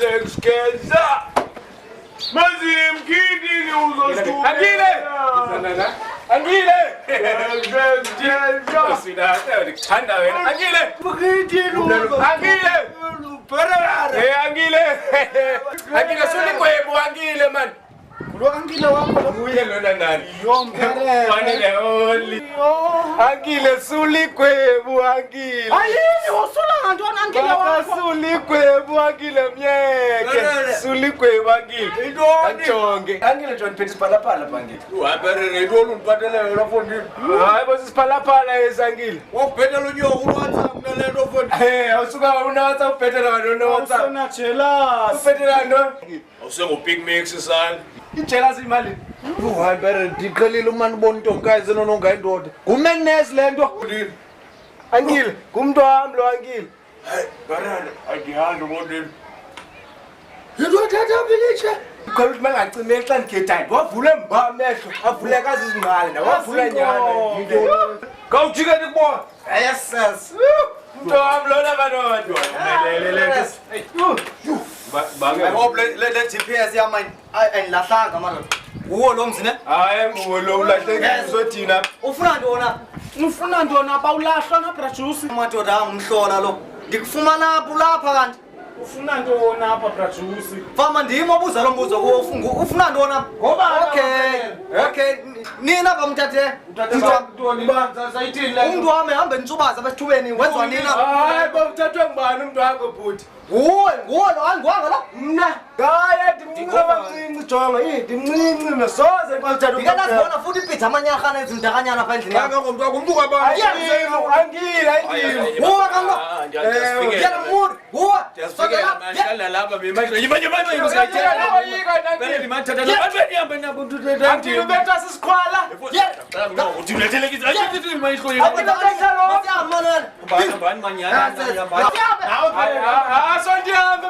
sengsikeza mazimkhidini uzosithulela Angile sengsikeza ndikuthanda wena Angile Angile suligwebu Angile man lo Angile wakho uye lona nani fanele only Angile suligwebu Angile ayini usula ngantoni Angile wakho suligwebu Angile myeke suligwebu Angile intonke Angile John Pettis palapala bangile uhamberere intoni undiphathele yona mfondini hayi bosipalapala esangile wabhedela unyoko uWhatsApp nalento mfondini awusuka una WhatsApp ubhedela wena WhatsApp usona jealous ubhedela no awusengo big mix sana ijealous imali uhamberere ndiqhelile umani ubona intomkazi nonongayindoda ngumenezi lento Angile kumuntu wami lo Angile hey barana angihambe mfondini yinto thatha village khona ukuthi mangacimeli xa ngikhethayo wavula emba amehlo avulekazi izingqale nawavula nyana kawujike ndikubona yes umuntu wami lona bantu umelele I hope let GPS yamine ayilahlanga manje uwo lo mzine hayi nguwe lo ulahlekile uzothina ufuna ntona ufuna ntona bawulahla na produce madoda angimhlola lo ndikufumana apho lapha kanti ufuna ntona apha produce fama ndimo obuza lo mbuzo kuwo ufuna ntona okay nina bamthathe umuntu wami hambe nitsubaza abasithubeni wenzwa nina hayi bawuthathwe ngubani umuntu wakho bhuti nguwe lo angiwanga la mna hayi ndimncinci abancinci jonga ndimncinci nesoze ndikazibona futhi ipitha amanyarhana ezindakanyana apha endlini yami ngomntu wakumntu kwabantu Angile nguwe kanto yena muntu nguwe ubetha sisikhwala sondihambe